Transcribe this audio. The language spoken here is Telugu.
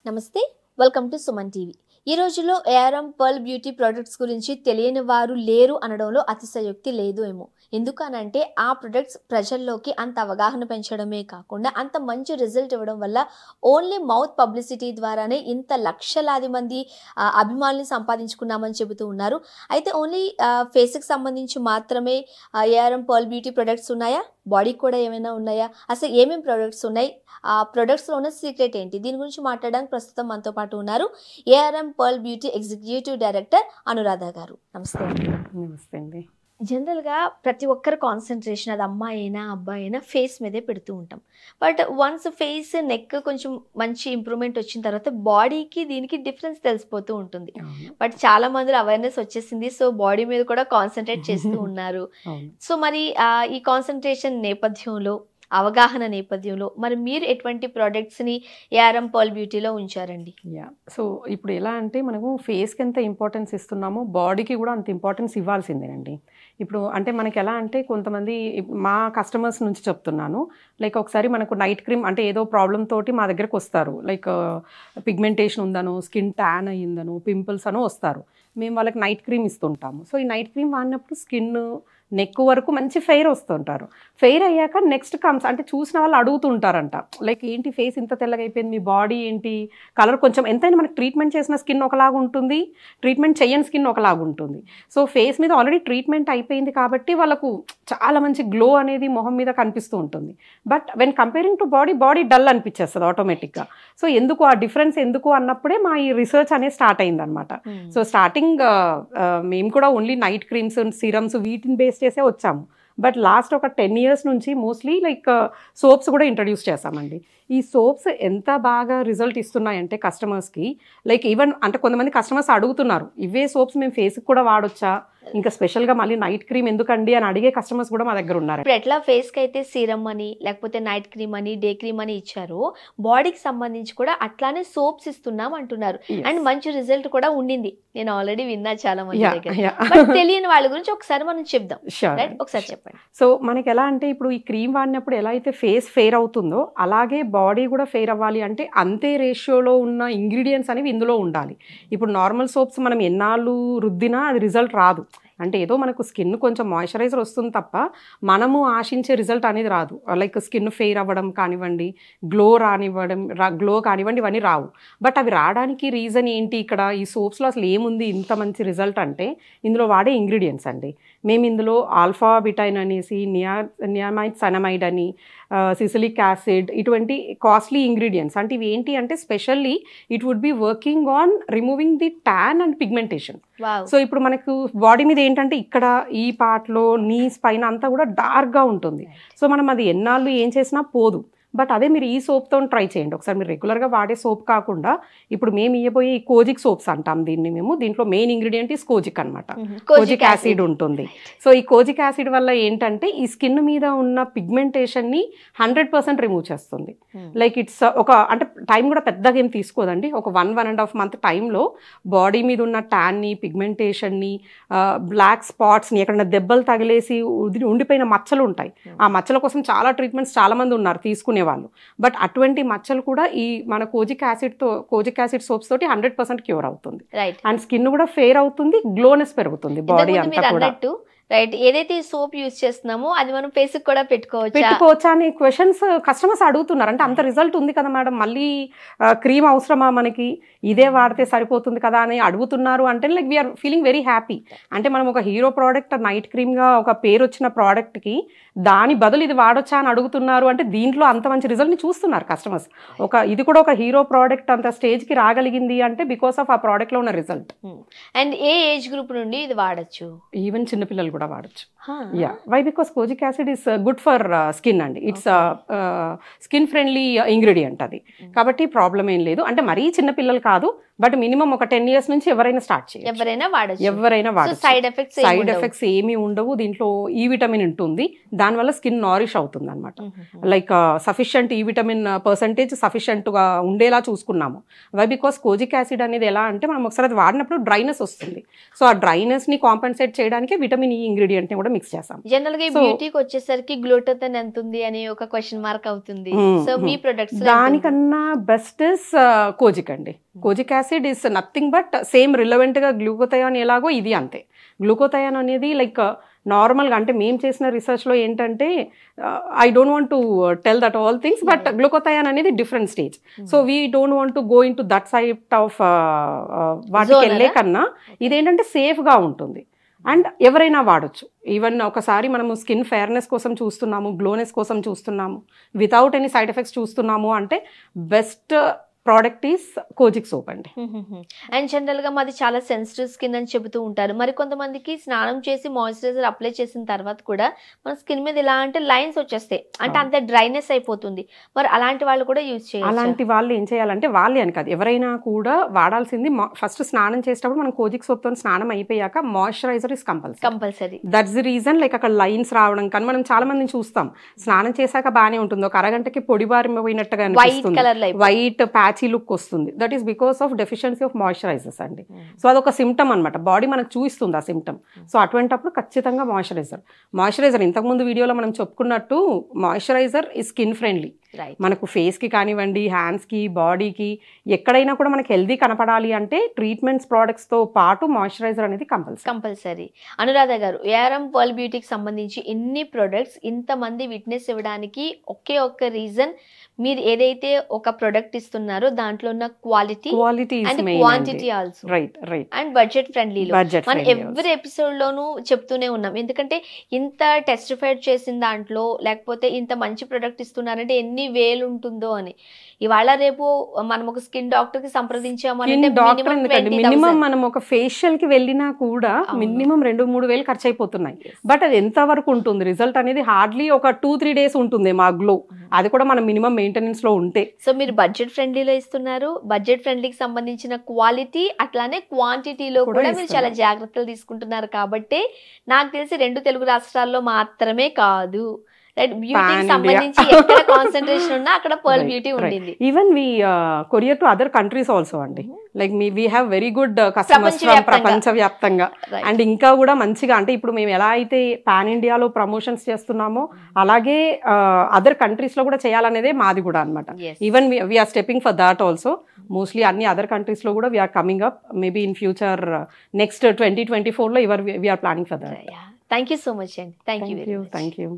నమస్తే వెల్కమ్ టు సుమన్ టీవీ. ఈ రోజుల్లో ఏఆర్ఎం పర్ల్ బ్యూటీ ప్రొడక్ట్స్ గురించి తెలియని వారు లేరు అనడంలో అతిశయోక్తి లేదు ఏమో. ఎందుకనంటే ఆ ప్రొడక్ట్స్ ప్రజల్లోకి అంత అవగాహన పెంచడమే కాకుండా అంత మంచి రిజల్ట్ ఇవ్వడం వల్ల ఓన్లీ మౌత్ పబ్లిసిటీ ద్వారానే ఇంత లక్షలాది మంది అభిమానుల్ని సంపాదించుకున్నామని చెబుతూ ఉన్నారు. అయితే ఓన్లీ ఫేస్కి సంబంధించి మాత్రమే ఏఆర్ఎం పర్ల్ బ్యూటీ ప్రొడక్ట్స్ ఉన్నాయా? బాడీకి కూడా ఏమైనా ఉన్నాయా? అసలు ఏమేమి ప్రొడక్ట్స్ ఉన్నాయి? ఆ ప్రొడక్ట్స్లో ఉన్న సీక్రెట్ ఏంటి? దీని గురించి మాట్లాడడానికి ప్రస్తుతం మనతో పాటు ఉన్నారు ARM pearl beauty executive director Anuradha గారు. నమస్తే. నమస్తే అండి. జనరల్గా ప్రతి ఒక్కరు కాన్సన్ట్రేషన్ అది అమ్మాయి అయినా అబ్బాయి అయినా ఫేస్ మీదే పెడుతూ ఉంటాం. బట్ వన్స్ ఫేస్ నెక్ కొంచెం మంచి ఇంప్రూవ్మెంట్ వచ్చిన తర్వాత బాడీకి దీనికి డిఫరెన్స్ తెలిసిపోతూ ఉంటుంది. బట్ చాలా మంది అవేర్నెస్ వచ్చేసింది, సో బాడీ మీద కూడా కాన్సన్ట్రేట్ చేస్తూ ఉన్నారు. సో మరి ఈ కాన్సన్ట్రేషన్ నేపథ్యంలో, అవగాహన నేపథ్యంలో మరి మీరు ఎటువంటి ప్రోడక్ట్స్ని ఏఆర్ఎం పర్ల్ బ్యూటీలో ఉంచారండి? సో ఇప్పుడు ఎలా అంటే మనము ఫేస్కి ఎంత ఇంపార్టెన్స్ ఇస్తున్నామో బాడీకి కూడా అంత ఇంపార్టెన్స్ ఇవ్వాల్సిందేనండి. ఇప్పుడు అంటే మనకి ఎలా అంటే కొంతమంది మా కస్టమర్స్ నుంచి చెప్తున్నాను, లైక్ ఒకసారి మనకు నైట్ క్రీమ్ అంటే ఏదో ప్రాబ్లమ్ తోటి మా దగ్గరకు వస్తారు, లైక్ పిగ్మెంటేషన్ ఉందనో, స్కిన్ ట్యాన్ అయ్యిందనో, పింపుల్స్ అనో వస్తారు. మేము వాళ్ళకి నైట్ క్రీమ్ ఇస్తుంటాము. సో ఈ నైట్ క్రీమ్ వాడినప్పుడు స్కిన్ నెక్ వరకు మంచి ఫెయిర్ వస్తుంటారు. ఫెయిర్ అయ్యాక నెక్స్ట్ కమ్స్ అంటే చూసిన వాళ్ళు అడుగుతుంటారంట, లైక్ ఏంటి ఫేస్ ఇంత తెల్లగా అయిపోయింది, మీ బాడీ ఏంటి కలర్, కొంచెం ఎంతైనా మనకి ట్రీట్మెంట్ చేసిన స్కిన్ ఒకలాగా ఉంటుంది, ట్రీట్మెంట్ చేయని స్కిన్ ఒకలాగా ఉంటుంది. సో ఫేస్ మీద ఆల్రెడీ ట్రీట్మెంట్ అయిపోయింది కాబట్టి వాళ్ళకు చాలా మంచి గ్లో అనేది మొహం మీద కనిపిస్తూ ఉంటుంది. But when comparing to body dull అనిపించేస్తుంది ఆటోమేటిక్గా. సో ఎందుకు ఆ డిఫరెన్స్ ఎందుకు అన్నప్పుడే మా ఈ రీసెర్చ్ అనేది స్టార్ట్ అయిందనమాట. సో స్టార్టింగ్ మేము కూడా ఓన్లీ నైట్ క్రీమ్స్, సిరమ్స్ వీటిని బేస్ చేసే వచ్చాము. బట్ లాస్ట్ ఒక 10 years నుంచి మోస్ట్లీ లైక్ సోప్స్ కూడా ఇంట్రడ్యూస్ చేస్తామండి. ఈ సోప్స్ ఎంత బాగా రిజల్ట్ ఇస్తున్నాయంటే కస్టమర్స్కి, లైక్ ఈవెన్ అంటే కొంతమంది కస్టమర్స్ అడుగుతున్నారు, ఇవే సోప్స్ మేము ఫేస్కి కూడా వాడొచ్చా, ఇంకా స్పెషల్గా మళ్ళీ నైట్ క్రీమ్ ఎందుకండి అని అడిగే కస్టమర్స్ కూడా మా దగ్గర ఉన్నారు. ఇప్పుడు ఎట్లా ఫేస్కి అయితే సీరమ్ అని, లేకపోతే నైట్ క్రీమ్ అని, డే క్రీమ్ అని ఇచ్చారు, బాడీకి సంబంధించి కూడా అట్లానే సోప్స్ ఇస్తున్నాం అంటున్నారు. అండ్ మంచి రిజల్ట్ కూడా ఉండింది, నేను ఆల్రెడీ విన్నా చాలా మంది దగ్గర. బట్ తెలియని వాళ్ళ గురించి ఒకసారి మనం చెప్దాం. ఒకసారి చెప్పండి. సో మనకి ఎలా అంటే ఇప్పుడు ఈ క్రీమ్ వాడినప్పుడు ఎలా అయితే ఫేస్ ఫెయిర్ అవుతుందో అలాగే బాడీ కూడా ఫెయిర్ అవ్వాలి అంటే అంతే రేషియోలో ఉన్న ఇంగ్రీడియంట్స్ అనేవి ఇందులో ఉండాలి. ఇప్పుడు నార్మల్ సోప్స్ మనం ఎన్నాళ్ళు రుద్దినా అది రిజల్ట్ రాదు. అంటే ఏదో మనకు స్కిన్ కొంచెం మాయిశ్చరైజర్ వస్తుంది తప్ప మనము ఆశించే రిజల్ట్ అనేది రాదు. లైక్ స్కిన్ ఫెయిర్ అవ్వడం కానివ్వండి, గ్లో కానివ్వండి, ఇవన్నీ రావు. బట్ అవి రావడానికి రీజన్ ఏంటి? ఇక్కడ ఈ సోప్స్లో అసలు ఏముంది ఇంత మంచి రిజల్ట్ అంటే ఇందులో వాడే ఇంగ్రీడియంట్స్ అండి. మేము ఇందులో ఆల్ఫా బిటైన్ అనేసి, నియామైడ్ సనమైడ్ అని, సిసిలిక్ యాసిడ్, ఇటువంటి కాస్ట్లీ ఇంగ్రీడియంట్స్. అంటే ఇవి ఏంటి అంటే specially it would be working on removing the tan and pigmentation. So ఇప్పుడు మనకు బాడీ మీద ఏంటంటే ఇక్కడ ఈ పార్ట్లో నీస్ పైన అంతా కూడా డార్క్గా ఉంటుంది. సో మనం అది ఎన్నాళ్ళు ఏం చేసినా పోదు. బట్ అదే మీరు ఈ సోప్తో ట్రై చేయండి ఒకసారి. మీరు రెగ్యులర్గా వాడే సోప్ కాకుండా ఇప్పుడు మేము ఇవ్వబోయే ఈ కోజిక్ సోప్స్ అంటాం దీన్ని మేము. దీంట్లో మెయిన్ ఇంగ్రీడియంట్ ఈస్ కోజిక్ అనమాట. కోజిక్ యాసిడ్ ఉంటుంది. సో ఈ కోజిక్ యాసిడ్ వల్ల ఏంటంటే ఈ స్కిన్ మీద ఉన్న పిగ్మెంటేషన్ని 100% రిమూవ్ చేస్తుంది. లైక్ ఇట్స్ ఒక అంటే టైం కూడా పెద్దగా ఏం తీసుకోదండి. ఒక 1.5 month టైంలో బాడీ మీద ఉన్న ట్యాన్ని, పిగ్మెంటేషన్ని, బ్లాక్ స్పాట్స్ని, ఎక్కడైనా దెబ్బలు తగిలేసి ఉండిపోయిన మచ్చలు ఉంటాయి, ఆ మచ్చల కోసం చాలా ట్రీట్మెంట్స్ చాలా మంది ఉన్నారు తీసుకునే వాళ్ళు. బట్ అటువంటి మచ్చలు కూడా ఈ మన కోజిక్ యాసిడ్ సోప్స్ తోటి 100% క్యూర్ అవుతుంది. అండ్ స్కిన్ కూడా ఫెయిర్ అవుతుంది, గ్లోనెస్ పెరుగుతుంది బాడీ అంతా కూడా. రైట్. ఏదైతే సోప్ యూజ్ చేస్తున్నామో అది మనం ఫేస్ కూడా పెట్టుకోవచ్చా అని క్వశ్చన్స్ కస్టమర్స్ అడుగుతున్నారు. అంటే అంత రిజల్ట్ ఉంది కదా మేడం, మళ్ళీ క్రీమ్ అవసరమా మనకి, ఇదే వాడితే సరిపోతుంది కదా అని అడుగుతున్నారు. అంటే like we are feeling very happy. అంటే మనం ఒక హీరో ప్రోడక్ట్ నైట్ క్రీమ్గా ఒక పేరు వచ్చిన ప్రోడక్ట్కి దాని బదులు ఇది వాడొచ్చా అని అడుగుతున్నారు. అంటే దీంట్లో అంత మంచి రిజల్ట్ని చూస్తున్నారు కస్టమర్స్. ఇది కూడా ఒక హీరో ప్రోడక్ట్ అంత స్టేజ్కి రాగలిగింది అంటే బికాస్ ఆఫ్ ఆ ప్రోడక్ట్లో ఉన్న రిజల్ట్. అండ్ ఏ ఏజ్ గ్రూప్ నుండి ఇది వాడచ్చు? ఈవెన్ చిన్నపిల్లలు కూడా వాడచ్చు. Why because kojic acid is good for skin అండి. ఇట్స్ స్కిన్ ఫ్రెండ్లీ ఇంగ్రీడియంట్ అది. కాబట్టి ప్రాబ్లం ఏం లేదు. అంటే మరీ చిన్నపిల్లలు కాదు, బట్ మినిమం ఒక 10 years నుంచి ఎవరైనా స్టార్ట్ చేయొచ్చు, ఎవరైనా వాడచ్చు. ఎవరైనా వాడచ్చు. సైడ్ ఎఫెక్ట్స్ ఏమీ ఉండవు. దీంట్లో ఈ విటమిన్ ఉంటుంది, దానివల్ల స్కిన్ నారిష్ అవుతుంది అనమాట. లైక్ సఫిషియంట్ ఈ విటమిన్ పర్సంటేజ్ సఫిషియంట్గా ఉండేలా చూసుకున్నాము. వై బికాస్ కోజిక్ యాసిడ్ అనేది ఎలా అంటే మనం ఒకసారి అది వాడినప్పుడు డ్రైనెస్ వస్తుంది. సో ఆ డ్రైనెస్ని కాంపెన్సేట్ చేయడానికి విటమిన్ ఈ ఇంగ్రీడియంట్ని కూడా మిక్స్ చేస్తాం. జనరల్ గా బ్యూటీకి వచ్చేసరికి గ్లూటోథన్ ఎంత ఉంది అనే ఒక క్వశ్చన్ మార్క్ అవుతుంది. సో మీ ప్రొడక్ట్స్ దానికన్నా బెస్ట్ ఇస్ కోజిక్ అండి. Kojic acid is nothing but same రిలవెంట్గా గ్లూకోథయాన్ ఎలాగో ఇది అంతే. గ్లూకోథయాన్ అనేది లైక్ నార్మల్గా అంటే మేము చేసిన రీసెర్చ్లో ఏంటంటే I don't want to tell that all things, but గ్లూకోథయాన్ అనేది different stage. So we don't want to go into that side of వాటికి వెళ్ళే కన్నా ఇదేంటంటే సేఫ్గా ఉంటుంది అండ్ ఎవరైనా వాడచ్చు. ఈవెన్ ఒకసారి మనము స్కిన్ ఫెయిర్నెస్ కోసం చూస్తున్నాము, గ్లోనెస్ కోసం చూస్తున్నాము, వితౌట్ ఎనీ సైడ్ ఎఫెక్ట్స్ చూస్తున్నాము అంటే best product is kojic soap అండి. అండ్ జనరల్ గా మాది చాలా సెన్సిటివ్ స్కిన్ అని చెబుతూ ఉంటారు. మరి కొంతమందికి స్నానం చేసి మాయిశ్చరైజర్ అప్లై చేసిన తర్వాత కూడా మన స్కిన్ మీద ఇలా అంటే లైన్స్ వచ్చేస్తాయి, అంటే అంత డ్రైనెస్ అయిపోతుంది. మరి అలాంటి వాళ్ళు కూడా యూజ్ చేయాలి. అలాంటి వాళ్ళు ఏం చేయాలంటే వాళ్ళే అని కాదు, ఎవరైనా కూడా వాడాల్సింది ఫస్ట్ స్నానం చేసేటప్పుడు మనం కోజిక్ సోప్ తో స్నానం అయిపోయాక moisturiser is compulsory. That's the reason. Like అక్కడ లైన్స్ రావడం కానీ మనం చాలా మందిని చూస్తాం, స్నానం చేశాక బాగానే ఉంటుంది, ఒక అరగంటకి పొడి బారిపోయినట్టుగా అనిపిస్తుంది, వైట్ ప్యాచీ లుక్ వస్తుంది. That is because of deficiency of moisturisers అండి. సో అదొక సిమ్టమ్ అనమాట, బాడీ మనకు చూపిస్తుంది ఆ సిమ్టమ్. సో అటువంటిప్పుడు ఖచ్చితంగా మాయిశ్చరైజర్ ఇంతకుముందు వీడియోలో మనం చెప్పుకున్నట్టు మాయిశ్చరైజర్ ఈ స్కిన్ ఫ్రెండ్లీ. మనకు ఫేస్కి కానివ్వండి, హ్యాండ్స్కి, బాడీకి ఎక్కడైనా కూడా మనకి హెల్దీ కనపడాలి అంటే ట్రీట్మెంట్స్ ప్రోడక్ట్స్తో పాటు మాయిశ్చరైజర్ అనేది కంపల్సరీ. అనురాధ గారు, ఏఆర్ఎం పర్ల్ బ్యూటీకి సంబంధించి ఇన్ని ప్రొడక్ట్స్ ఇంతమంది విట్నెస్ ఇవ్వడానికి ఒకే ఒక్క రీజన్, మీరు ఏదైతే ఒక ప్రొడక్ట్ ఇస్తున్నారో దాంట్లో ఉన్న quality and quantity also, and budget ఫ్రెండ్లీలో. మనం ఎవ్రీ ఎపిసోడ్ లోనూ చెప్తూనే ఉన్నాం, ఎందుకంటే ఇంత టెస్టిఫైడ్ చేసిన దాంట్లో లేకపోతే ఇంత మంచి ప్రొడక్ట్ ఇస్తున్నారంటే ఎన్ని వేలు ఉంటుందో అని. ఇవాళ రేపు మనం ఒక స్కిన్ డాక్టర్ కి సంప్రదించామంటే మినిమం మనం ఒక ఫేషియల్ కి వెళ్ళినా కూడా మినిమం 2-3 వేలు ఖర్చు అయిపోతున్నాయి. బట్ అది ఎంత వరకు ఉంటుంది రిజల్ట్ అనేది హార్డ్లీ ఒక 2-3 days ఉంటుంది మా గ్లో, అది కూడా మనం మినిమం మెయింటెనెన్స్ లో ఉంటే. సో మీరు బడ్జెట్ ఫ్రెండ్లీలో ఇస్తున్నారు, బడ్జెట్ ఫ్రెండ్లీకి సంబంధించిన క్వాలిటీ అట్లానే క్వాంటిటీలో కూడా మీరు చాలా జాగ్రత్తలు తీసుకుంటున్నారు. కాబట్టి నాకు తెలిసి 2 తెలుగు రాష్ట్రాల్లో మాత్రమే కాదు, బ్యూటీకి సంబంధించి ఎక్కడ కాన్సంట్రేషన్ ఉన్నా అక్కడ పర్ల్ బ్యూటీ ఉండింది. Even we courier to other countries also అండి. Like we have very good customers ప్రపంచవ్యాప్తంగా. అండ్ ఇంకా కూడా మంచిగా అంటే ఇప్పుడు మేము ఎలా అయితే పాన్ ఇండియాలో ప్రమోషన్స్ చేస్తున్నామో అలాగే అదర్ కంట్రీస్ లో కూడా చేయాలనేదే మాది కూడా అనమాట. Even we are stepping for that also. Mostly అన్ని అదర్ కంట్రీస్ లో కూడా we are coming up. Maybe in future next 2024 లో we are planning for that. Thank you so much అండి. Thank you.